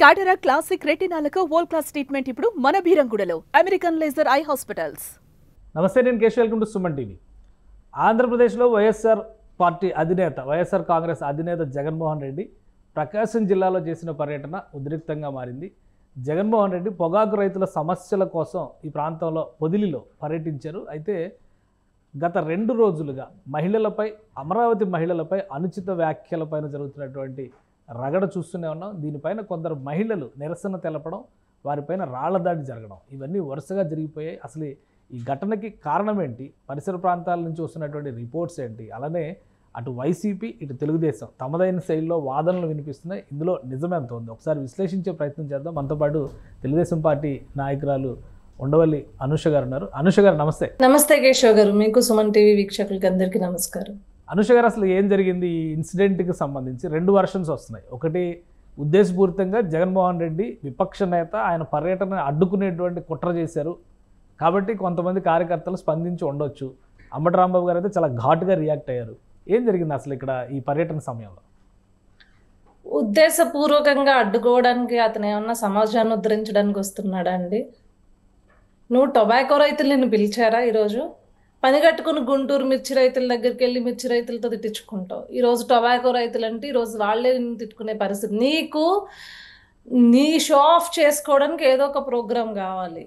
Cataract classic రెటినాలకు world class treatment ఇప్పుడు మన బీరంగూడలో అమెరికన్ లేజర్ ఐ హాస్పిటల్స్. నమస్తే, నేను Keshav. Welcome to Suman TV. ఆంధ్రప్రదేశ్లో వైఎస్ఆర్ పార్టీ అధినేత, వైఎస్ఆర్ కాంగ్రెస్ అధినేత జగన్మోహన్ రెడ్డి ప్రకాశం జిల్లాలో చేసిన పర్యటన ఉద్రిక్తంగా మారింది. జగన్మోహన్ రెడ్డి పొగాకు రైతుల సమస్యల కోసం ఈ ప్రాంతంలో పొదిలిలో పర్యటించారు. అయితే గత 2 రోజులుగా మహిళలపై, అమరావతి మహిళలపై అనుచిత వ్యాఖ్యలపైన జరుగుతున్నటువంటి రగడ చూస్తూనే ఉన్నాం. దీనిపైన కొందరు మహిళలు నిరసన తెలపడం, వారిపైన రాళ్ల దాడి జరగడం, ఇవన్నీ వరుసగా జరిగిపోయాయి. అసలు ఈ ఘటనకి కారణం ఏంటి, పరిసర ప్రాంతాల నుంచి వస్తున్నటువంటి రిపోర్ట్స్ ఏంటి, అలానే అటు వైసీపీ ఇటు తెలుగుదేశం తమదైన శైలిలో వాదనలు వినిపిస్తున్నాయి. ఇందులో నిజమెంత ఉంది ఒకసారి విశ్లేషించే ప్రయత్నం చేద్దాం. మనతో పాటు తెలుగుదేశం పార్టీ నాయకురాలు ఉండవల్లి అనుష గారు ఉన్నారు. అనుష గారు నమస్తే. నమస్తే కేశవ్ గారు, మీకు సుమన్ టీవీ వీక్షకులకి అందరికీ నమస్కారం. అనుష గారు, అసలు ఏం జరిగింది? ఈ ఇన్సిడెంట్కి సంబంధించి 2 వర్షన్స్ వస్తున్నాయి. ఒకటి, ఉద్దేశపూరితంగా జగన్మోహన్ రెడ్డి విపక్ష నేత, ఆయన పర్యటన అడ్డుకునేటువంటి కుట్ర చేశారు కాబట్టి కొంతమంది కార్యకర్తలు స్పందించి ఉండొచ్చు. అంబటి రాంబాబు గారు అయితే చాలా ఘాటుగా రియాక్ట్ అయ్యారు. ఏం జరిగింది అసలు ఇక్కడ ఈ పర్యటన సమయంలో? ఉద్దేశపూర్వకంగా అడ్డుకోవడానికి అతను ఏమన్నా సమాజాన్ని ఉద్ధరించడానికి వస్తున్నాడా అండి? నువ్వు టొబాకో రైతుల్ని పిలిచారా? ఈరోజు పని కట్టుకుని గుంటూరు మిర్చి రైతుల దగ్గరికి వెళ్ళి మిర్చి రైతులతో తిట్టించుకుంటావు. ఈరోజు టొబాకో రైతులు అంటే ఈరోజు వాళ్ళే తిట్టుకునే పరిస్థితి. నీకు నీ షో ఆఫ్ చేసుకోవడానికి ఏదో ఒక ప్రోగ్రాం కావాలి.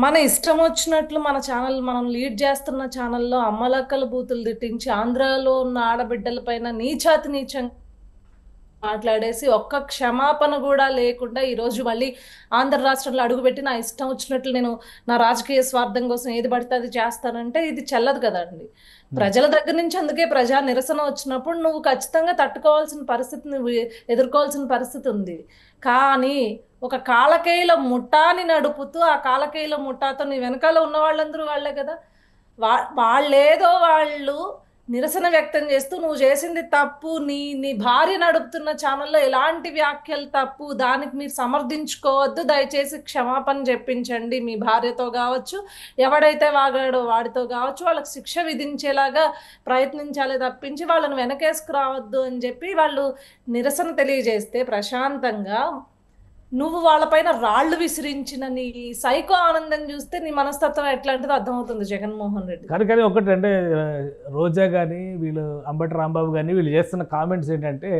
మన ఇష్టం వచ్చినట్లు మన ఛానల్, మనం లీడ్ చేస్తున్న ఛానల్లో అమ్మలక్కల బూతులు తిట్టించి ఆంధ్రాలో ఉన్న ఆడబిడ్డలపైన నీచాతి నీచంగా మాట్లాడేసి ఒక్క క్షమాపణ కూడా లేకుండా ఈరోజు మళ్ళీ ఆంధ్ర రాష్ట్రంలో అడుగుపెట్టి నా ఇష్టం వచ్చినట్లు నేను నా రాజకీయ స్వార్థం కోసం ఏది పడితే అది చేస్తానంటే ఇది చెల్లదు కదండి. ప్రజల దగ్గర నుంచి అందుకే ప్రజా నిరసన వచ్చినప్పుడు నువ్వు ఖచ్చితంగా తట్టుకోవాల్సిన పరిస్థితి, నువ్వు ఎదుర్కోవాల్సిన పరిస్థితి ఉంది. కానీ ఒక కాలకేయుల ముఠాని నడుపుతూ ఆ కాలకేయుల ముఠాతో నీ వెనకాల ఉన్న వాళ్ళందరూ వాళ్ళే కదా. వాళ్ళేదో వాళ్ళు నిరసన వ్యక్తం చేస్తూ నువ్వు చేసింది తప్పు, నీ భార్య నడుపుతున్న ఛానల్లో ఎలాంటి వ్యాఖ్యలు తప్పు, దానికి మీరు సమర్థించుకోవద్దు, దయచేసి క్షమాపణ చెప్పించండి. మీ భార్యతో కావచ్చు, ఎవడైతే వాగాడో వాడితో కావచ్చు, వాళ్ళకి శిక్ష విధించేలాగా ప్రయత్నించాలి తప్పించి వాళ్ళని వెనకేసుకురావద్దు అని చెప్పి వాళ్ళు నిరసన తెలియజేస్తే ప్రశాంతంగా నువ్వు వాళ్ళపైన రాళ్లు విసిరించిన నీ సైకో ఆనందం చూస్తే నీ మనస్తత్వం ఎట్లాంటిదో అర్థమవుతుంది జగన్మోహన్ రెడ్డి. కానీ ఒకటి అంటే, రోజా కానీ వీళ్ళు అంబటి రాంబాబు కానీ వీళ్ళు చేస్తున్న కామెంట్స్ ఏంటంటే,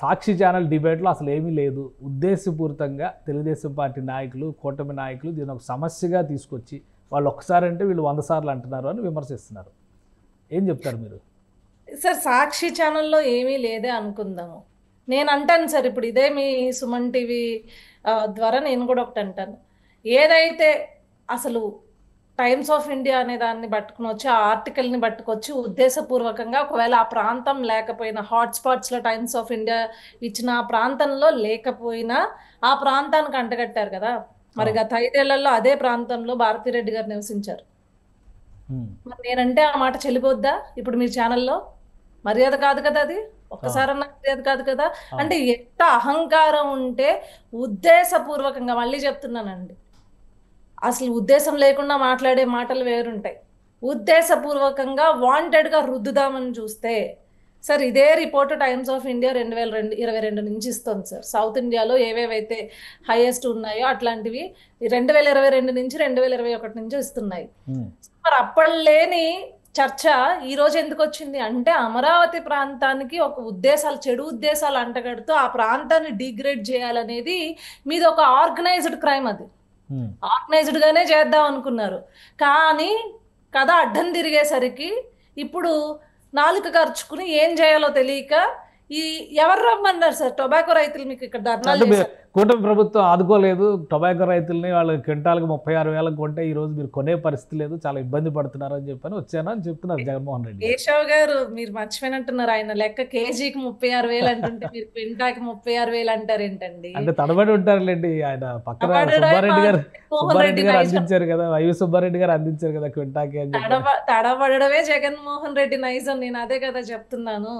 సాక్షి ఛానల్ డిబేట్లో అసలు ఏమీ లేదు, ఉద్దేశపూరితంగా తెలుగుదేశం పార్టీ నాయకులు, కూటమి నాయకులు దీన్ని ఒక సమస్యగా తీసుకొచ్చి వాళ్ళు ఒక్కసారి అంటే వీళ్ళు 100 సార్లు అంటున్నారు అని విమర్శిస్తున్నారు. ఏం చెప్తారు మీరు? సార్, సాక్షి ఛానల్లో ఏమీ లేదే అనుకుందాము. నేను అంటాను సార్, ఇప్పుడు ఇదే మీ సుమన్ టీవీ ద్వారా నేను కూడా ఒకటి అంటాను. ఏదైతే అసలు టైమ్స్ ఆఫ్ ఇండియా అనే దాన్ని పట్టుకుని వచ్చి, ఆ ఆర్టికల్ని పట్టుకొచ్చి ఉద్దేశపూర్వకంగా ఒకవేళ ఆ ప్రాంతం లేకపోయినా, హాట్స్పాట్స్లో టైమ్స్ ఆఫ్ ఇండియా ఇచ్చిన ఆ ప్రాంతంలో లేకపోయినా ఆ ప్రాంతానికి అంటగట్టారు కదా. మరి గత 5 ఏళ్లలో అదే ప్రాంతంలో భారతిరెడ్డి గారు నివసించారు. మరి నేనంటే ఆ మాట చెల్లిపోద్దా ఇప్పుడు మీ ఛానల్లో? మర్యాద కాదు కదా అది, ఒక్కసారన్నా మర్యాద కాదు కదా. అంటే ఎంత అహంకారం ఉంటే ఉద్దేశపూర్వకంగా, మళ్ళీ చెప్తున్నానండి, అసలు ఉద్దేశం లేకుండా మాట్లాడే మాటలు వేరుంటాయి. ఉద్దేశపూర్వకంగా వాంటెడ్గా రుద్దుదామని చూస్తే సార్, ఇదే రిపోర్ట్ టైమ్స్ ఆఫ్ ఇండియా 2022 నుంచి ఇస్తుంది సార్. సౌత్ ఇండియాలో ఏవేవైతే హైయెస్ట్ ఉన్నాయో అట్లాంటివి 2022 నుంచి 2021 నుంచి ఇస్తున్నాయి. మరి అప్పట్లేని చర్చ ఈరోజు ఎందుకు వచ్చింది అంటే, అమరావతి ప్రాంతానికి ఒక ఉద్దేశాలు, చెడు ఉద్దేశాలు అంటగడుతూ ఆ ప్రాంతాన్ని డిగ్రేడ్ చేయాలనేది మీది ఒక ఆర్గనైజ్డ్ క్రైమ్. అది ఆర్గనైజ్డ్ గానే చేద్దాం అనుకున్నారు. కానీ కథ అడ్డం తిరిగేసరికి ఇప్పుడు నాలుక ఖర్చుకుని ఏం చేయాలో తెలియక ఎవరు రమ్మన్నారు సార్? టొబాకో రైతులు మీకు ఇక్కడ ధర్నాలు చేశారు. కూటమి ప్రభుత్వం ఆదుకోలేదు టొబాకో రైతుల్ని. వాళ్ళ క్వింటాల్కి 36,000 కొంటే ఈ రోజు మీరు కొనే పరిస్థితి లేదు, చాలా ఇబ్బంది పడుతున్నారు అని చెప్పని వచ్చాను అని చెప్తున్నారు జగన్మోహన్ రెడ్డి. కేశవ్ గారు, మీరు మర్చిపోయినట్టున్నారు, ఆయన లెక్క కేజీకి 36,000 అంటుంటే మీరు క్వింటాకి 36,000 అంటారేంటండి? అంటే తడబడి ఉంటారులేండి. ఆయన పక్కన సుబ్బారెడ్డి గారు అందించారు కదా, వైవి సుబ్బారెడ్డి గారు అందించారు కదా క్వింటాకి అని. తడబడమే జగన్మోహన్ రెడ్డి నైజం. నేను అదే కదా చెప్తున్నాను.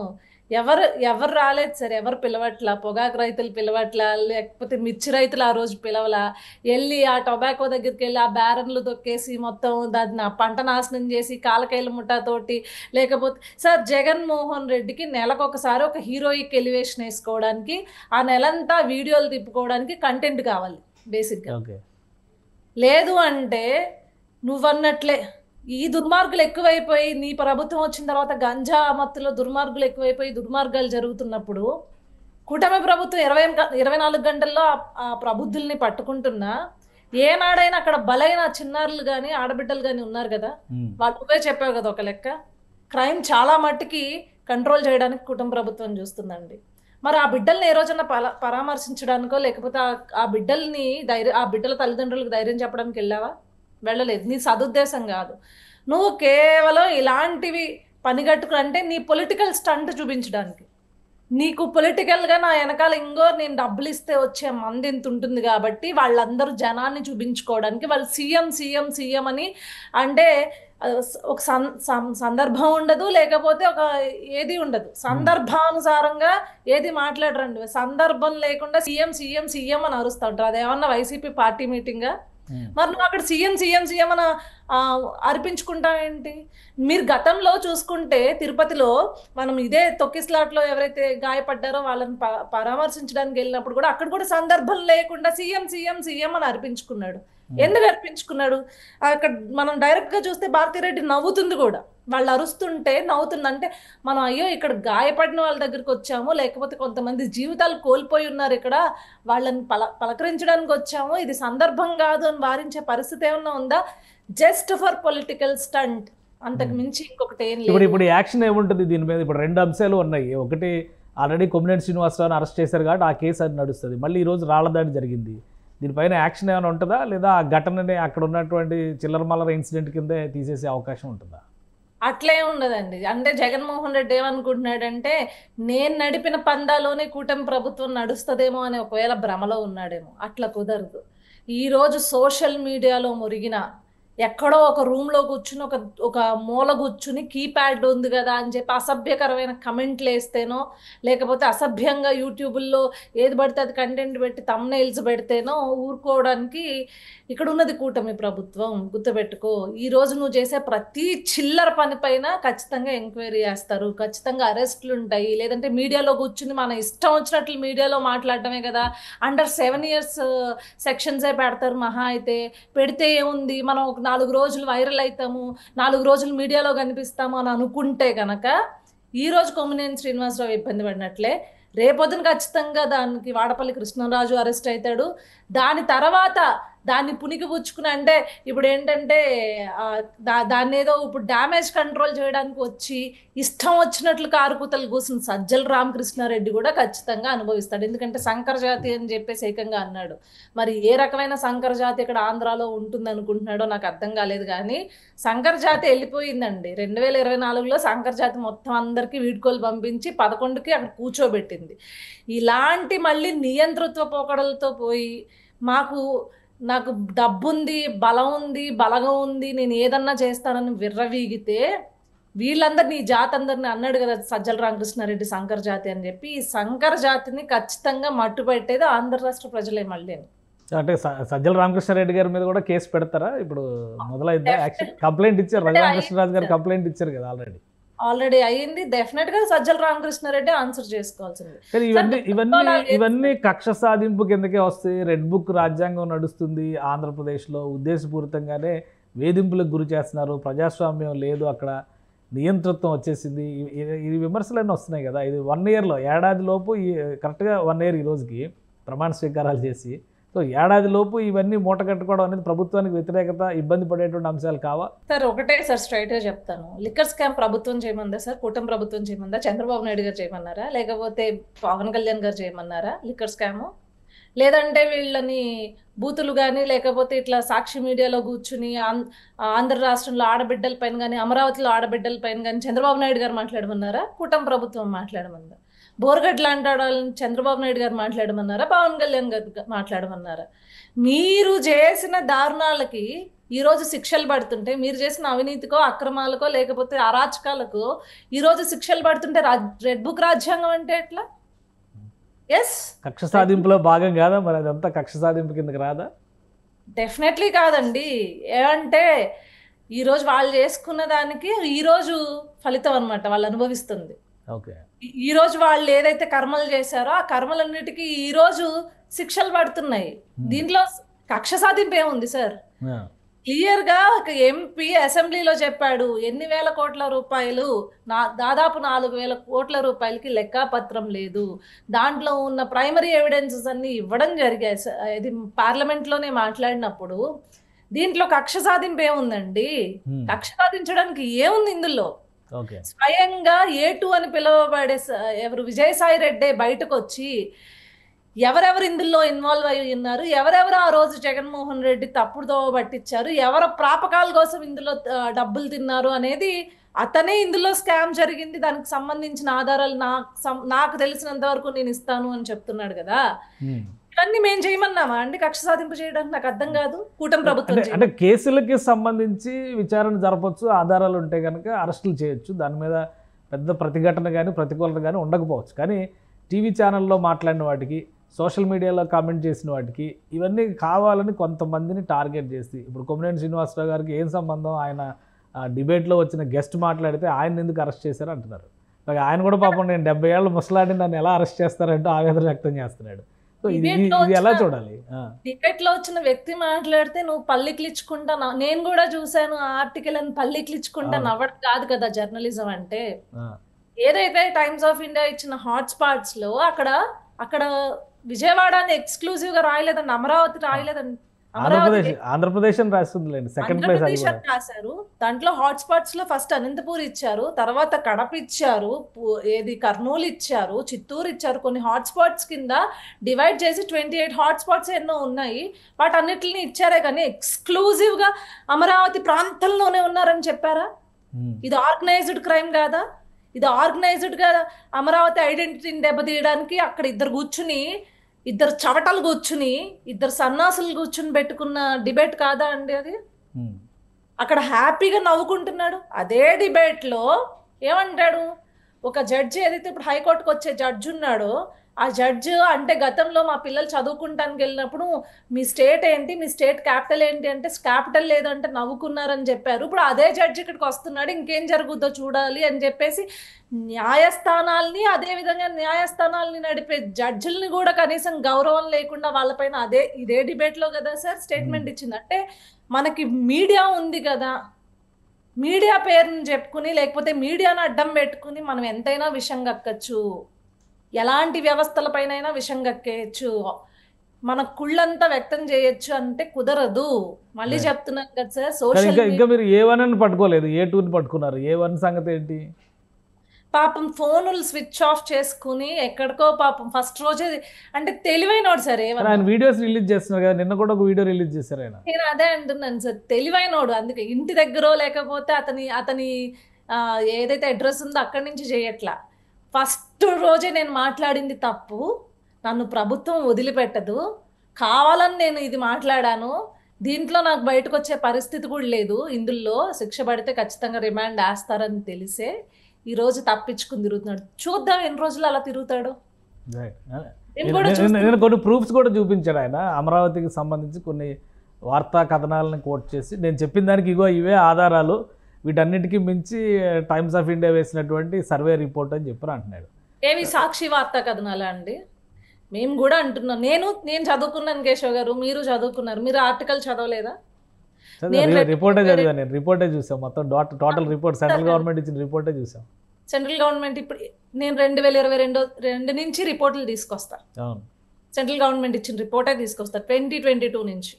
ఎవరు రాలేదు సార్, ఎవరు పిలవట్లా, పొగాకు రైతులు పిలవట్లా, లేకపోతే మిర్చి రైతులు ఆ రోజు పిలవలా. వెళ్ళి ఆ టొబాకో దగ్గరికి వెళ్ళి ఆ బ్యారన్లు దొక్కేసి మొత్తం దాన్ని పంట నాశనం చేసి కాలకైల ముఠాతోటి, లేకపోతే సార్ జగన్మోహన్ రెడ్డికి నెలకొకసారి ఒక హీరోయిక్ ఎలివేషన్ వేసుకోవడానికి, ఆ నెలంతా వీడియోలు తిప్పుకోవడానికి కంటెంట్ కావాలి బేసిక్గా. లేదు అంటే నువ్వన్నట్లే ఈ దుర్మార్గులు ఎక్కువైపోయి, నీ ప్రభుత్వం వచ్చిన తర్వాత గంజా మత్తులో దుర్మార్గులు ఎక్కువైపోయి దుర్మార్గాలు జరుగుతున్నప్పుడు కూటమి ప్రభుత్వం 24 గంటల్లో ఆ ప్రబుద్ధుల్ని పట్టుకుంటున్నా, ఏనాడైనా అక్కడ బలైన చిన్నారులు కానీ ఆడబిడ్డలు కానీ ఉన్నారు కదా, వాళ్ళు నువ్వే చెప్పావు కదా ఒక లెక్క, క్రైమ్ చాలా మట్టుకి కంట్రోల్ చేయడానికి కూటమి ప్రభుత్వం చూస్తుందండి. మరి ఆ బిడ్డల్ని ఏ రోజన్నా పరామర్శించడానికో, లేకపోతే ఆ బిడ్డల్ని ఆ బిడ్డల తల్లిదండ్రులకు ధైర్యం చెప్పడానికి వెళ్ళావా? వెళ్ళలేదు. నీ సదుద్దేశం కాదు, నువ్వు కేవలం ఇలాంటివి పనిగట్టుకు అంటే నీ పొలిటికల్ స్టంట్ చూపించడానికి, నీకు పొలిటికల్గా నా వెనకాల ఇంకో నేను డబ్బులు ఇస్తే వచ్చే మంది ఇంత ఉంటుంది కాబట్టి వాళ్ళందరూ జనాన్ని చూపించుకోవడానికి వాళ్ళు సీఎం అని అంటే ఒక సందర్భం ఉండదు, లేకపోతే ఒక ఏది ఉండదు, సందర్భానుసారంగా ఏది మాట్లాడరండి. సందర్భం లేకుండా సీఎం అని అరుస్తూ ఉంటారు. అదేమన్నా వైసీపీ పార్టీ మీటింగా? మరి నువ్వు అక్కడ సీఎం అని అర్పించుకుంటావేంటి? మీరు గతంలో చూసుకుంటే తిరుపతిలో మనం ఇదే తొక్కిస్లాట్లో ఎవరైతే గాయపడ్డారో వాళ్ళని పరామర్శించడానికి వెళ్ళినప్పుడు కూడా అక్కడ కూడా సందర్భం లేకుండా సీఎం అని అర్పించుకున్నాడు. ఎందుకు అర్పించుకున్నాడు? అక్కడ మనం డైరెక్ట్గా చూస్తే భారతిరెడ్డి నవ్వుతుంది కూడా, వాళ్ళు అరుస్తుంటే నవ్వుతుంది. అంటే మనం అయ్యో ఇక్కడ గాయపడిన వాళ్ళ దగ్గరికి వచ్చాము, లేకపోతే కొంతమంది జీవితాలు కోల్పోయి ఉన్నారు, ఇక్కడ వాళ్ళని పలకరించడానికి వచ్చాము, ఇది సందర్భం కాదు అని వారించే పరిస్థితి ఏమన్నా ఉందా? జస్ట్ ఫర్ పొలిటికల్ స్టంట్, అంతకు మించి ఇంకొకటి ఏం లేదు. ఇప్పుడు యాక్షన్ ఏముంటుంది దీని మీద? ఇప్పుడు 2 అంశాలు ఉన్నాయి. ఒకటి ఆల్రెడీ కొమ్మినేని శ్రీనివాసరావుని అరెస్ట్ చేశారు కాబట్టి ఆ కేసు అది నడుస్తుంది. మళ్ళీ ఈరోజు రాళ్లదాడి జరిగింది, దీనిపైన యాక్షన్ ఏమైనా ఉంటుందా, లేదా ఆ ఘటనని అక్కడ ఉన్నటువంటి చిల్లరమల్లర ఇన్సిడెంట్ కిందే తీసేసే అవకాశం ఉంటుందా? అట్లే ఉండదండి. అంటే జగన్మోహన్ రెడ్డి ఏమనుకుంటున్నాడంటే నేను నడిపిన పందాలోనే కూటమి ప్రభుత్వం నడుస్తుందేమో అని ఒకవేళ భ్రమలో ఉన్నాడేమో. అట్లా కుదరదు. ఈరోజు సోషల్ మీడియాలో మురిగిన, ఎక్కడో ఒక రూమ్లో కూర్చుని ఒక మూల కూర్చుని కీప్యాడ్ ఉంది కదా అని చెప్పి అసభ్యకరమైన కమెంట్లు వేస్తేనో, లేకపోతే అసభ్యంగా యూట్యూబుల్లో ఏది పడితే అది కంటెంట్ పెట్టి తమ్నెయిల్స్ పెడితేనో ఊరుకోవడానికి ఇక్కడ ఉన్నది కూటమి ప్రభుత్వం. గుర్తుపెట్టుకో, ఈరోజు నువ్వు చేసే ప్రతి చిల్లర పని పైన ఖచ్చితంగా ఎంక్వైరీ చేస్తారు, ఖచ్చితంగా అరెస్టులు ఉంటాయి. లేదంటే మీడియాలో కూర్చుని మన ఇష్టం వచ్చినట్లు మీడియాలో మాట్లాడటమే కదా, అండర్ 7 years సెక్షన్సే పెడతారు మహా అయితే. పెడితే ఏముంది, మనం ఒక 4 రోజులు వైరల్ అవుతాము, 4 రోజులు మీడియాలో కనిపిస్తాము అని అనుకుంటే కనుక ఈరోజు కొమ్మినేని శ్రీనివాసరావు ఇబ్బంది పడినట్లే, రేపొద్దున ఖచ్చితంగా దానికి వాడపల్లి కృష్ణరాజు అరెస్ట్ అవుతాడు. దాని తర్వాత దాన్ని పునికి పుచ్చుకుని, అంటే ఇప్పుడు ఏంటంటే దాన్ని ఏదో ఇప్పుడు డ్యామేజ్ కంట్రోల్ చేయడానికి వచ్చి ఇష్టం వచ్చినట్లు కారుకూతలు కూసిన సజ్జల రామకృష్ణారెడ్డి కూడా ఖచ్చితంగా అనుభవిస్తాడు. ఎందుకంటే సంకర జాతి అని చెప్పేసి ఏకంగా అన్నాడు. మరి ఏ రకమైన సంకర జాతి ఇక్కడ ఆంధ్రాలో ఉంటుంది అనుకుంటున్నాడో నాకు అర్థం కాలేదు. కానీ సంకర జాతి వెళ్ళిపోయిందండి. 2024లో సంకర జాతి మొత్తం అందరికీ వీడ్కోలు పంపించి 11కి అక్కడ కూర్చోబెట్టింది. ఇలాంటి మళ్ళీ నియంతృత్వ పోకడలతో పోయి నాకు డబ్బుంది, బలం ఉంది, బలగం ఉంది, నేను ఏదన్నా చేస్తానని విర్రవీగితే వీళ్ళందరినీ, ఈ జాతి అందరిని అన్నాడు కదా సజ్జల రామకృష్ణారెడ్డి సంకర జాతి అని చెప్పి, ఈ సంకర జాతిని ఖచ్చితంగా మట్టుపెట్టేది ఆంధ్ర రాష్ట్ర ప్రజలే. మళ్ళీ అంటే సజ్జల రామకృష్ణారెడ్డి గారి మీద కూడా కేసు పెడతారా? ఇప్పుడు మొదలైందా యాక్షన్? కంప్లైంట్ ఇచ్చారు, రఘురామకృష్ణరాజు గారు కంప్లైంట్ ఇచ్చారు కదా ఆల్రెడీ అయ్యింది. డెఫినెట్ గా సజ్జల రామకృష్ణారెడ్డి ఆన్సర్ చేసుకోవాల్సింది. ఇవన్నీ కక్ష సాధింపు కిందకే వస్తాయి. రెడ్ బుక్ రాజ్యాంగం నడుస్తుంది ఆంధ్రప్రదేశ్లో, ఉద్దేశపూరితంగానే వేధింపులకు గురి చేస్తున్నారు, ప్రజాస్వామ్యం లేదు, అక్కడ నియంతృత్వం వచ్చేసింది. ఈ విమర్శలన్నీ వస్తున్నాయి కదా. ఇది 1 yearలో, ఏడాదిలోపు, కరెక్ట్గా 1 year ఈ రోజుకి ప్రమాణ స్వీకారాలు చేసి, సో ఏడాదిలోపు ఇవన్నీ మూట కట్టుకోవడం అనేది ప్రభుత్వానికి వ్యతిరేకత, ఇబ్బంది పడేటువంటి అంశాలు కావా? సార్ ఒకటే సార్ స్ట్రైట్గా చెప్తాను, లిక్కర్ స్కామ్ ప్రభుత్వం చేయమందా సార్? కూటమి ప్రభుత్వం చేయమందా? చంద్రబాబు నాయుడు గారు చేయమన్నారా? లేకపోతే పవన్ కళ్యాణ్ గారు చేయమన్నారా లిక్కర్ స్కాము? లేదంటే వీళ్ళని బూతులు కానీ, లేకపోతే ఇట్లా సాక్షి మీడియాలో కూర్చుని ఆంధ్ర రాష్ట్రంలో ఆడబిడ్డల పైన కానీ, అమరావతిలో ఆడబిడ్డల పైన కానీ చంద్రబాబు నాయుడు గారు మాట్లాడమన్నారా? కూటమి ప్రభుత్వం మాట్లాడమన్నా? బోర్గడ్ లాంటి వాళ్ళని చంద్రబాబు నాయుడు గారు మాట్లాడమన్నారా, పవన్ కళ్యాణ్ గారు మాట్లాడమన్నారా? మీరు చేసిన దారుణాలకి ఈరోజు శిక్షలు పడుతుంటే, మీరు చేసిన అవినీతికో అక్రమాలకో లేకపోతే అరాచకాలకో ఈరోజు శిక్షలు పడుతుంటే రెడ్ బుక్ రాజ్యాంగం అంటే ఎట్లా? ఎస్, కక్ష సాధింపులో భాగం కాదా మరి? అదంతా కక్ష సాధింపు కిందకి రాదా? డెఫినెట్లీ కాదండి. ఏమంటే ఈరోజు వాళ్ళు చేసుకున్న దానికి ఈరోజు ఫలితం అనమాట వాళ్ళు అనుభవిస్తుంది. ఓకే, ఈరోజు వాళ్ళు ఏదైతే కర్మలు చేశారో ఆ కర్మలన్నిటికీ ఈరోజు శిక్షలు పడుతున్నాయి. దీంట్లో కక్ష సాధింపు ఏముంది సార్? క్లియర్ గా ఒక ఎంపీ అసెంబ్లీలో చెప్పాడు, ఎన్ని వేల కోట్ల రూపాయలు, దాదాపు 4,000 కోట్ల రూపాయలకి లెక్కాపత్రం లేదు, దాంట్లో ఉన్న ప్రైమరీ ఎవిడెన్సెస్ అన్ని ఇవ్వడం జరిగాయి. ఇది పార్లమెంట్ లోనే మాట్లాడినప్పుడు దీంట్లో కక్ష సాధింపు ఏముందండి? కక్ష సాధించడానికి ఏముంది ఇందులో? స్వయంగా A2 అని పిలువబడే ఎవరు విజయసాయి రెడ్డి బయటకు వచ్చి ఎవరెవరు ఇందులో ఇన్వాల్వ్ అయి ఉన్నారు, ఎవరెవరు ఆ రోజు జగన్మోహన్ రెడ్డి తప్పుడుతో పట్టించారు, ఎవరు ప్రాపకాల కోసం ఇందులో డబ్బులు తిన్నారు అనేది, అతనే ఇందులో స్కామ్ జరిగింది, దానికి సంబంధించిన ఆధారాలు నాకు తెలిసినంత వరకు నేను ఇస్తాను అని చెప్తున్నాడు కదా. ఇవన్నీ మేము చేయమన్నామా అండి కక్ష సాధింపు చేయడానికి? నాకు అర్థం కాదు. కూటమి ప్రభుత్వం అంటే కేసులకి సంబంధించి విచారణ జరపచ్చు, ఆధారాలు ఉంటే కనుక అరెస్టులు చేయొచ్చు, దాని మీద పెద్ద ప్రతిఘటన కానీ ప్రతికూలత కానీ ఉండకపోవచ్చు. కానీ టీవీ ఛానల్లో మాట్లాడిన వాటికి, సోషల్ మీడియాలో కామెంట్ చేసిన వాటికి, ఇవన్నీ కావాలని కొంతమందిని టార్గెట్ చేసి, ఇప్పుడు కొమ్మినేని శ్రీనివాసరావు గారికి ఏం సంబంధం, ఆయన డిబేట్లో వచ్చిన గెస్ట్ మాట్లాడితే ఆయన ఎందుకు అరెస్ట్ చేశారు అంటున్నారు. ఆయన కూడా పాపం నేను 70 ఏళ్ళ ముసలాడిని నన్ను ఎలా అరెస్ట్ చేస్తారంటూ ఆవేదన వ్యక్తం చేస్తున్నాడు. సో ఇది ఎలా చూడాలి? డిబేట్ లో వచ్చిన వ్యక్తి మాట్లాడితే నువ్వు పల్లికిలిచ్చుకుంటా, నేను కూడా చూసాను ఆ ఆర్టికల్ అని, పల్లికిలిచ్చుకుంటా నవ్వడం కాదు కదా జర్నలిజం అంటే. ఏదైతే టైమ్స్ ఆఫ్ ఇండియా ఇచ్చిన హాట్ స్పాట్స్ లో అక్కడ విజయవాడ అని ఎక్స్క్లూజివ్ గా రాయలేదండి, అమరావతి రాయలేదండి, ఆంధ్రప్రదేశ్ అని రాస్తుందిలేండి, సెకండ్ ప్లేస్ రాశారు. దాంట్లో హాట్ స్పాట్స్ లో ఫస్ట్ అనంతపూర్ ఇచ్చారు, తర్వాత కడప ఇచ్చారు, ఏది కర్నూలు ఇచ్చారు, చిత్తూరు ఇచ్చారు. కొన్ని హాట్ స్పాట్స్ కింద డివైడ్ చేసి 28 హాట్ స్పాట్స్ ఎన్నో ఉన్నాయి, వాటన్నిటిని ఇచ్చారే కానీ ఎక్స్క్లూజివ్ గా అమరావతి ప్రాంతంలోనే ఉన్నారని చెప్పారా? ఇది ఆర్గనైజ్డ్ క్రైమ్ కాదా? ఇది ఆర్గనైజ్డ్ గా అమరావతి ఐడెంటిటీని దెబ్బతీయడానికి అక్కడ ఇద్దరు చవటలు కూర్చుని, ఇద్దరు సన్నాసులు కూర్చుని పెట్టుకున్న డిబేట్ కాదా అండి అది? అక్కడ హ్యాపీగా నవ్వుకుంటున్నాడు. అదే డిబేట్ లో ఏమంటాడు, ఒక జడ్జి ఏదైతే ఇప్పుడు హైకోర్టుకు వచ్చే జడ్జి ఉన్నాడో ఆ జడ్జి అంటే గతంలో మా పిల్లలు చదువుకుంటానికి వెళ్ళినప్పుడు మీ స్టేట్ ఏంటి, మీ స్టేట్ క్యాపిటల్ ఏంటి అంటే క్యాపిటల్ లేదంటే నవ్వుకున్నారని చెప్పారు. ఇప్పుడు అదే జడ్జి ఇక్కడికి వస్తున్నాడు, ఇంకేం జరుగుద్దో చూడాలి అని చెప్పేసి న్యాయస్థానాల్ని, అదేవిధంగా న్యాయస్థానాల్ని నడిపే జడ్జిల్ని కూడా కనీసం గౌరవం లేకుండా వాళ్ళపైన ఇదే డిబేట్లో కదా సార్ స్టేట్మెంట్ ఇచ్చింది. అంటే మనకి మీడియా ఉంది కదా, మీడియా పేరుని చెప్పుకుని లేకపోతే మీడియాను అడ్డం పెట్టుకుని మనం ఎంతైనా విషం కక్కచ్చు, ఎలాంటి వ్యవస్థలపైనైనా విషం కక్కేయచ్చు, మన కుళ్ళంతా వ్యక్తం చేయొచ్చు అంటే కుదరదు. మళ్ళీ చెప్తున్నాను కదా సార్, సోషల్ ఇంకా మీరు A1 పట్టుకోలేదు, A2 పట్టుకున్నారు. A1 సంగతి ఏంటి? పాపం ఫోనులు స్విచ్ ఆఫ్ చేసుకుని ఎక్కడికో పాపం ఫస్ట్ రోజే, అంటే తెలివైనోడు సార్. ఆయన వీడియోస్ రిలీజ్ చేస్తున్నారు కదా, నిన్న కూడా ఒక వీడియో రిలీజ్ చేశారు ఆయన. నేను అదే అంటున్నాను సార్, తెలివైనోడు. అందుకే ఇంటి దగ్గర లేకపోతే అతని ఏదైతే అడ్రస్ ఉందో అక్కడి నుంచి చేయట్లా. ఫస్ట్ రోజే నేను మాట్లాడింది తప్పు, నన్ను ప్రభుత్వం వదిలిపెట్టదు, కావాలని నేను ఇది మాట్లాడాను, దీంట్లో నాకు బయటకు వచ్చే పరిస్థితి కూడా లేదు, ఇందులో శిక్ష పడితే ఖచ్చితంగా రిమాండ్ వేస్తారని తెలిసే ఈరోజు తప్పించుకుని తిరుగుతున్నాడు. చూద్దాం ఎన్ని రోజులు అలా తిరుగుతాడు. నేను కొన్ని ప్రూఫ్స్ కూడా చూపించాడు ఆయన, అమరావతికి సంబంధించి కొన్ని వార్తా కథనాలను కోట్ చేసి, నేను చెప్పిన దానికి ఇవే ఆధారాలు, వీటన్నిటికీ మించి టైమ్స్ ఆఫ్ ఇండియా వేసినటువంటి సర్వే రిపోర్ట్ అని చెప్పి అంటున్నాడు. ఏవి సాక్షి వార్తా కథనాలా అండి? మేము కూడా అంటున్నాం. నేను చదువుకున్నాను కేశవ్ గారు, మీరు చదువుకున్నారు, మీరు ఆర్టికల్ చదవలేదా? రిపోర్టే చదివాను, నేను రిపోర్టే చూసాం, మొత్తం టోటల్ రిపోర్ట్ సెంట్రల్ గవర్నమెంట్ ఇచ్చిన రిపోర్టే చూసాం. సెంట్రల్ గవర్నమెంట్ ఇప్పుడు నేను 2022 నుంచి రిపోర్ట్లు తీసుకొస్తా, సెంట్రల్ గవర్నమెంట్ ఇచ్చిన రిపోర్టే తీసుకొస్తా 2022 నుంచి.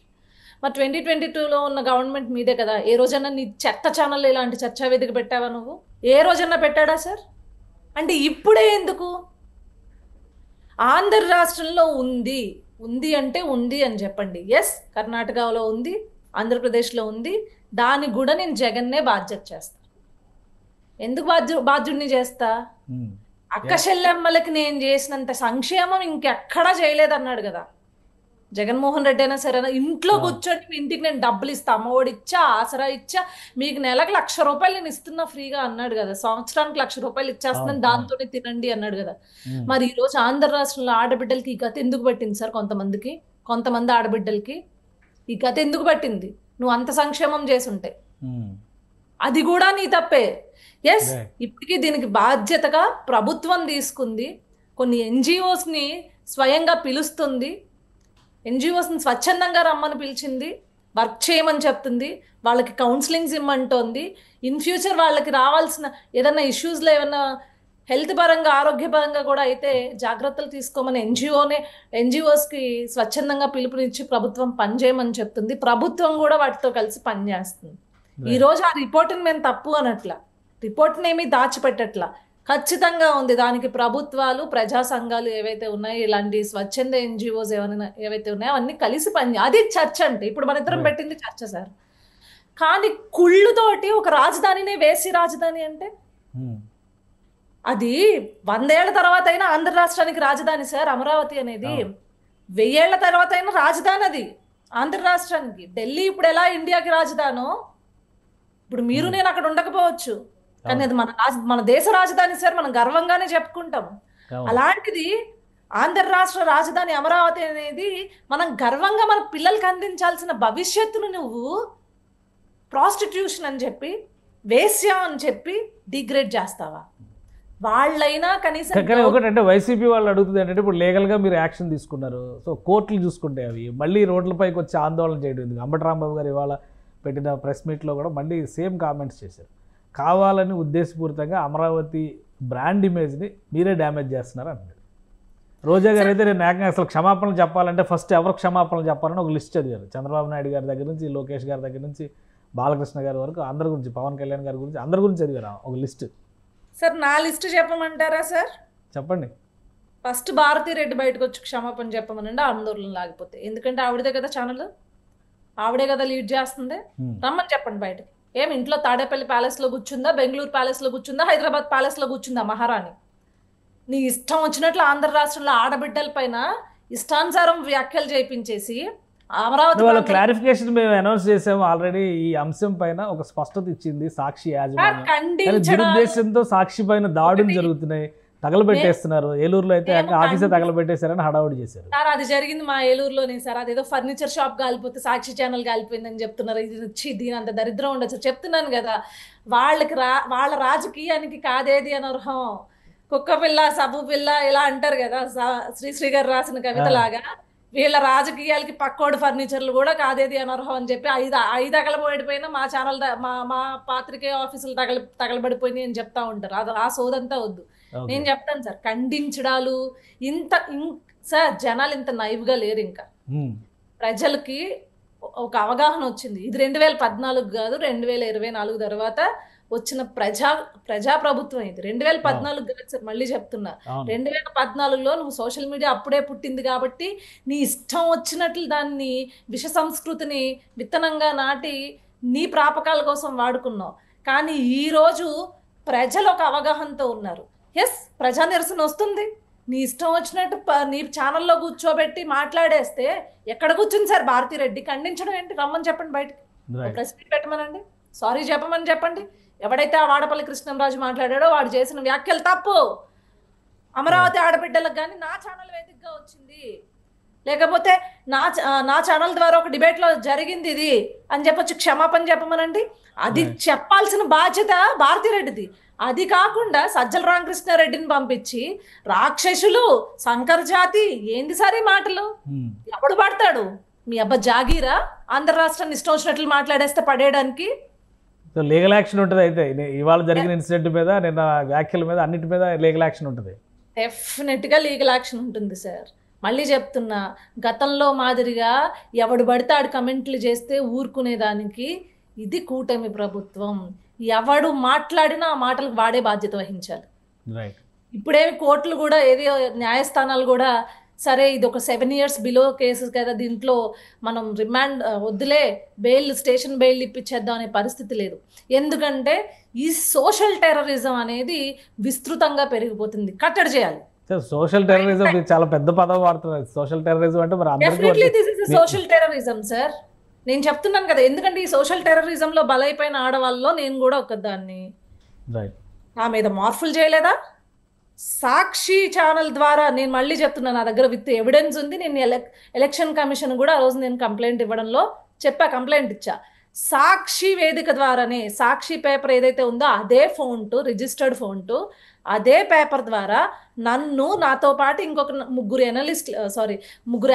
మరి 2022లో ఉన్న గవర్నమెంట్ మీదే కదా. ఏ రోజన్నా నీ చెత్త ఛానల్ ఇలాంటి చర్చా వేదిక పెట్టావా నువ్వు? ఏ రోజన్నా పెట్టాడా సార్? అంటే ఇప్పుడే ఎందుకు? ఆంధ్ర రాష్ట్రంలో ఉంది అంటే ఉంది అని చెప్పండి. ఎస్, కర్ణాటకలో ఉంది, ఆంధ్రప్రదేశ్లో ఉంది, దానికి కూడా నేను జగన్నే బాధ్యత చేస్తా. ఎందుకు బాధ్యుడిని చేస్తా? అక్క చెల్లెమ్మలకి నేను చేసినంత సంక్షేమం ఇంకెక్కడా చేయలేదన్నాడు కదా జగన్మోహన్ రెడ్డి. అయినా సరే ఇంట్లో కూర్చొని మీ ఇంటికి నేను డబ్బులు ఇస్తా, అమ్మఒడి ఇచ్చా, ఆసరా ఇచ్చా, మీకు నెలకు 1,00,000 రూపాయలు నేను ఇస్తున్నా ఫ్రీగా అన్నాడు కదా, సంవత్సరానికి 1,00,000 రూపాయలు ఇచ్చేస్తున్నాను, దాంతోనే తినండి అన్నాడు కదా. మరి ఈ రోజు ఆంధ్ర రాష్ట్రంలో ఆడబిడ్డలకి ఈ గత ఎందుకు పట్టింది సార్? కొంతమంది ఆడబిడ్డలకి ఈ గత ఎందుకు పట్టింది? నువ్వు అంత సంక్షేమం చేసుంటే అది కూడా నీ తప్పే. ఎస్, ఇప్పటికీ దీనికి బాధ్యతగా ప్రభుత్వం తీసుకుంది. కొన్ని ఎన్జిఓస్ని స్వయంగా పిలుస్తుంది, ఎన్జిఓస్ని స్వచ్ఛందంగా రమ్మని పిలిచింది, వర్క్ చేయమని చెప్తుంది, వాళ్ళకి కౌన్సిలింగ్స్ ఇమ్మంటోంది. ఇన్ ఫ్యూచర్ వాళ్ళకి రావాల్సిన ఏదైనా ఇష్యూస్లో ఏమైనా హెల్త్ పరంగా ఆరోగ్యపరంగా కూడా అయితే జాగ్రత్తలు తీసుకోమని ఎన్జిఓస్కి స్వచ్ఛందంగా పిలుపునిచ్చి ప్రభుత్వం పనిచేయమని చెప్తుంది. ప్రభుత్వం కూడా వాటితో కలిసి పనిచేస్తుంది. ఈరోజు ఆ రిపోర్ట్ని మేము తప్పు అనట్లా, రిపోర్ట్ని ఏమీ దాచిపెట్టట్లా, ఖచ్చితంగా ఉంది. దానికి ప్రభుత్వాలు, ప్రజా సంఘాలు ఏవైతే ఉన్నాయో, ఇలాంటి స్వచ్ఛంద ఎన్జిఓస్ ఏవైతే ఉన్నాయో అవన్నీ కలిసి అది చర్చ అంటే. ఇప్పుడు మన ఇద్దరం పెట్టింది చర్చ సార్. కానీ కుళ్ళుతోటి ఒక రాజధానినే వేసి రాజధాని అంటే అది 100 ఏళ్ల తర్వాత అయినా ఆంధ్ర రాష్ట్రానికి రాజధాని సార్. అమరావతి అనేది 1000 ఏళ్ల తర్వాత అయినా రాజధాని అది ఆంధ్ర రాష్ట్రానికి. ఢిల్లీ ఇప్పుడు ఎలా ఇండియాకి రాజధానో, ఇప్పుడు మీరు నేను అక్కడ ఉండకపోవచ్చు, కానీ అది మన దేశ రాజధాని సార్, మనం గర్వంగానే చెప్పుకుంటాం. అలాంటిది ఆంధ్ర రాష్ట్ర రాజధాని అమరావతి అనేది మనం గర్వంగా మన పిల్లలకి అందించాల్సిన భవిష్యత్తును నువ్వు ప్రాస్టిట్యూషన్ అని చెప్పి, వేశ్య అని చెప్పి డిగ్రేడ్ చేస్తావా? వాళ్ళైనా కనీసం ఒకటంటే వైసీపీ వాళ్ళు అడుగుతుంది ఏంటంటే, ఇప్పుడు లీగల్గా మీరు యాక్షన్ తీసుకున్నారు, సో కోర్టులు చూసుకుంటే అవి మళ్ళీ రోడ్లపైకి వచ్చి ఆందోళన చేయడం ఎందుకు? అంబటి రాంబాబు గారు ఇవాళ పెట్టిన ప్రెస్ మీట్లో కూడా మళ్ళీ సేమ్ కామెంట్స్ చేశారు. కావాలని ఉద్దేశపూరితంగా అమరావతి బ్రాండ్ ఇమేజ్ని మీరే డ్యామేజ్ చేస్తున్నారు అన్నాడు. రోజా గారు అయితే నేను ఏకంగా అసలు క్షమాపణలు చెప్పాలంటే ఫస్ట్ ఎవరు క్షమాపణలు చెప్పాలని ఒక లిస్ట్ చదివారు. చంద్రబాబు నాయుడు గారి దగ్గర నుంచి, లోకేష్ గారి దగ్గర నుంచి, బాలకృష్ణ గారి వరకు అందరి గురించి, పవన్ కళ్యాణ్ గారి గురించి, అందరి గురించి చదివారు ఒక లిస్ట్. సార్ నా లిస్ట్ చెప్పమంటారా సార్? చెప్పండి. ఫస్ట్ భారతీ రెడ్డి బయటకు వచ్చి క్షమాపణ చెప్పమనండి, ఆందోళన లాగిపోతే. ఎందుకంటే ఆవిడదే కదా ఛానల్, ఆవిడే కదా లీడ్ చేస్తుంది. రమ్మని చెప్పండి బయటకి. ఏం ఇంట్లో తాడేపల్లి ప్యాలెస్లో కూర్చుందా, బెంగళూరు ప్యాలెస్లో కూర్చుందా, హైదరాబాద్ ప్యాలెస్లో కూర్చుందా మహారాణి? నీ ఇష్టం వచ్చినట్లు ఆంధ్ర రాష్ట్రంలో ఆడబిడ్డల పైన ఇష్టానుసారం వ్యాఖ్యలు చేయించేసి అమరావతి క్లారిఫికేషన్ మేము అనౌన్స్ చేసాము ఆల్రెడీ. ఈ అంశం పైన ఒక స్పష్టత ఇచ్చింది సాక్షి యాజమాన్యం. దురుద్దేశంతో సాక్షి పైన దాడులు జరుగుతున్నాయి, తగలబెట్టేస్తున్నారు. ఏలూరులో అయితే ఆఫీసే తగలబెట్టేశారని హడావుడి చేశారు సార్. అది జరిగింది మా ఏలూరులోనే సార్. అదేదో ఫర్నిచర్ షాప్ కాలిపోతే సాక్షి ఛానల్ కాలిపోయిందని చెప్తున్నారు. ఇది వచ్చి దీని అంత దరిద్రం ఉండొచ్చు చెప్తున్నాను కదా. వాళ్ళ రాజకీయానికి కాదేది అనర్హం. కుక్క పిల్ల, సబ్బు పిల్ల ఇలా అంటారు కదా శ్రీశ్రీ గారు రాసిన కవిత లాగా. వీళ్ళ రాజకీయాలకి పక్కోడు ఫర్నిచర్లు కూడా కాదేది అనర్హం అని చెప్పి ఐదు తగలబడిపోయినా మా ఛానల్ మా పాత్రికేయ ఆఫీసులు తగలబడిపోయినాయి అని చెప్తా ఉంటారు. అది ఆ సోదంతా వద్దు. నేను చెప్తాను సార్, ఖండించడాలు సార్ జనాలు ఇంత నైవ్గా లేరు. ఇంకా ప్రజలకి ఒక అవగాహన వచ్చింది. ఇది 2014 కాదు, 2024 తర్వాత వచ్చిన ప్రజాప్రభుత్వం ఇది. 2014 కాదు సార్, మళ్ళీ చెప్తున్నా. 2014లో నువ్వు సోషల్ మీడియా అప్పుడే పుట్టింది కాబట్టి నీ ఇష్టం వచ్చినట్లు దాన్ని విష సంస్కృతిని విత్తనంగా నాటి నీ ప్రాపకాల కోసం వాడుకున్నావు. కానీ ఈరోజు ప్రజలు ఒక అవగాహనతో ఉన్నారు. ఎస్, ప్రజా నిరసన వస్తుంది. నీ ఇష్టం వచ్చినట్టు నీ ఛానల్లో కూర్చోబెట్టి మాట్లాడేస్తే ఎక్కడ కూర్చుంది సార్ భారతీ రెడ్డి? ఖండించడం ఏంటి? రమ్మని చెప్పండి బయటకి, ప్రెస్ మీట్ పెట్టమనండి, సారీ చెప్పమని చెప్పండి. ఎవడైతే ఆ వాడపల్లి కృష్ణంరాజు మాట్లాడాడో వాడు చేసిన వ్యాఖ్యలు తప్పు. అమరావతి ఆడబిడ్డలకు కానీ నా ఛానల్ వేదికగా వచ్చింది, లేకపోతే నా ఛానల్ ద్వారా ఒక డిబేట్లో జరిగింది ఇది అని చెప్పొచ్చు, క్షమాపణ చెప్పమనండి. అది చెప్పాల్సిన బాధ్యత భారతీ రెడ్డిది. అది కాకుండా సజ్జల రామకృష్ణారెడ్డిని పంపించి రాక్షసులు, శంకర్ జాతి ఏంది సార్ ఈ మాటలు? ఎవడు పడతాడు? మీ అబ్బా జాగీరా ఆంధ్ర రాష్ట్రాన్ని ఇష్టం వచ్చినట్లు మాట్లాడేస్తే పడేయడానికి? లీగల్ యాక్షన్ ఉంటుంది. అయితే ఇవాళ జరిగిన ఇన్సిడెంట్ మీద, నిన్న వ్యాఖ్యల మీద, అన్నిటి మీద లీగల్ యాక్షన్ ఉంటుంది. డెఫినెట్గా లీగల్ యాక్షన్ ఉంటుంది సార్. మళ్ళీ చెప్తున్నా, గతంలో మాదిరిగా ఎవడు పడితే ఆడు కమెంట్లు చేస్తే ఊరుకునేదానికి ఇది కూటమి ప్రభుత్వం. ఎవడు మాట్లాడినా ఆ మాటలకు వాడే బాధ్యత వహించాలి. ఇప్పుడేమి కోర్టులు కూడా, ఏది న్యాయస్థానాలు కూడా సరే ఇది ఒక 7 years బిలో కేసెస్ కదా, దీంట్లో మనం రిమాండ్ వద్దులే, బెయిల్ స్టేషన్ బెయిల్ ఇప్పించేద్దాం అనే పరిస్థితి లేదు. ఎందుకంటే ఈ సోషల్ టెర్రరిజం అనేది విస్తృతంగా పెరిగిపోతుంది, కట్టడి చేయాలి. సోషల్ టెర్రరిజం చాలా పెద్ద పదం వాడుతున్నారు. సోషల్ టెర్రరిజం అంటే మరి definitely this is social terrorism sir. నేను చెప్తున్నాను కదా, ఎందుకంటే ఈ సోషల్ టెర్రరిజంలో బలైపోయిన ఆడవాళ్ళలో నేను కూడా ఒకదాన్ని. నా మీద మార్పులు చేయలేదా? సాక్షి ఛానల్ ద్వారా నేను మళ్ళీ చెప్తున్నా, నా దగ్గర విత్ ఎవిడెన్స్ ఉంది. నేను ఎలక్షన్ కమిషన్ కూడా ఆ రోజు నేను కంప్లైంట్ ఇవ్వడంలో కంప్లైంట్ ఇచ్చా. సాక్షి వేదిక ద్వారానే, సాక్షి పేపర్ ఏదైతే ఉందో అదే ఫోన్టు, రిజిస్టర్డ్ ఫోన్టు, అదే పేపర్ ద్వారా నన్ను, నాతో పాటు ఇంకొక ముగ్గురు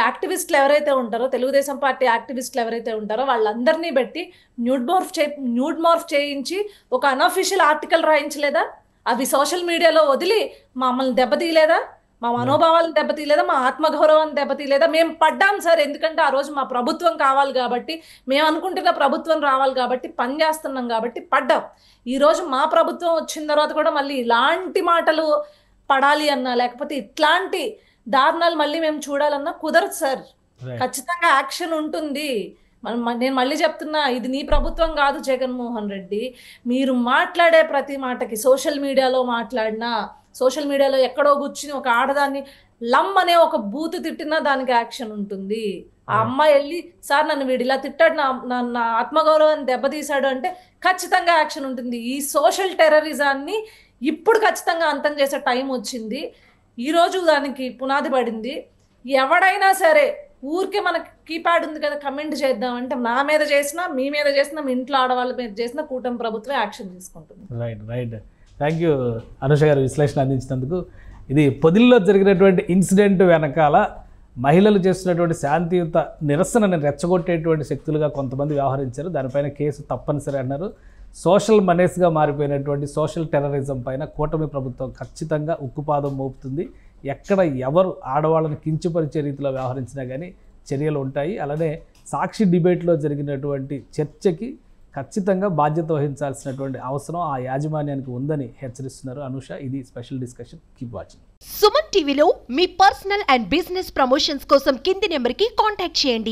యాక్టివిస్టులు ఎవరైతే ఉంటారో, తెలుగుదేశం పార్టీ యాక్టివిస్టులు ఎవరైతే ఉంటారో వాళ్ళందరినీ పెట్టి న్యూడ్ మార్ఫ్ చేయించి ఒక అనఫిషియల్ ఆర్టికల్ రాయించలేదా? అవి సోషల్ మీడియాలో వదిలి మమ్మల్ని దెబ్బతీయలేదా? మా మనోభావాలను దెబ్బతీయలేదా? మా ఆత్మగౌరవాన్ని దెబ్బతీయలేదా? మేము పడ్డాం సార్. ఎందుకంటే ఆ రోజు మా ప్రభుత్వం కావాలి కాబట్టి, మేము అనుకుంటున్న ప్రభుత్వం రావాలి కాబట్టి, పని చేస్తున్నాం కాబట్టి పడ్డాం. ఈరోజు మా ప్రభుత్వం వచ్చిన తర్వాత కూడా మళ్ళీ ఇలాంటి మాటలు పడాలి అన్నా, లేకపోతే ఇట్లాంటి దారుణాలు మళ్ళీ మేము చూడాలన్నా కుదరదు సార్. ఖచ్చితంగా యాక్షన్ ఉంటుంది. నేను మళ్ళీ చెప్తున్నా, ఇది నీ ప్రభుత్వం కాదు జగన్మోహన్ రెడ్డి. మీరు మాట్లాడే ప్రతి మాటకి, సోషల్ మీడియాలో మాట్లాడినా, సోషల్ మీడియాలో ఎక్కడో కూర్చుని ఒక ఆడదాన్ని లమ్ అనే ఒక బూతు తిట్టినా దానికి యాక్షన్ ఉంటుంది. ఆ అమ్మాయి వెళ్ళి సార్ నన్ను వీడు ఇలా తిట్టాడు, నా ఆత్మగౌరవాన్ని దెబ్బతీశాడు అంటే ఖచ్చితంగా యాక్షన్ ఉంటుంది. ఈ సోషల్ టెర్రరిజాన్ని ఇప్పుడు ఖచ్చితంగా అంతం చేసే టైం వచ్చింది. ఈరోజు దానికి పునాది పడింది. ఎవడైనా సరే ఊరికే మనకి కీప్యాడ్ ఉంది కదా కమెంట్ చేద్దాం అంటే, నా మీద చేసినా, మీ మీద చేసినా, మీ ఇంట్లో ఆడవాళ్ళ మీద చేసినా కూటమి ప్రభుత్వం యాక్షన్ తీసుకుంటుంది. రైట్. థ్యాంక్ యూ అనుష గారు విశ్లేషణ అందించినందుకు. ఇది పొదిల్లో జరిగినటువంటి ఇన్సిడెంట్ వెనకాల మహిళలు చేస్తున్నటువంటి శాంతియుత నిరసనని రెచ్చగొట్టేటువంటి శక్తులుగా కొంతమంది వ్యవహరించారు. దానిపైన కేసు తప్పనిసరి అన్నారు. సోషల్ మనీస్గా మారిపోయినటువంటి సోషల్ టెర్రరిజం పైన కూటమి ప్రభుత్వం ఖచ్చితంగా ఉక్కుపాదం మోపుతుంది. ఎక్కడ ఎవరు ఆడవాళ్ళని కించపరిచే రీతిలో వ్యవహరించినా కానీ చర్యలు ఉంటాయి. అలానే సాక్షి డిబేట్లో జరిగినటువంటి చర్చకి ఖచ్చితంగా బాధ్యత వహించాల్సినటువంటి అవసరం ఆ యాజమాన్యానికి ఉందని హెచ్చరిస్తున్నారు అనుష. ఇది special discussion. Keep watching. Suman టీవీలో మీ పర్సనల్ అండ్ బిజినెస్ ప్రమోషన్స్ కోసం కింది నెంబర్కి కాంటాక్ట్ చేయండి.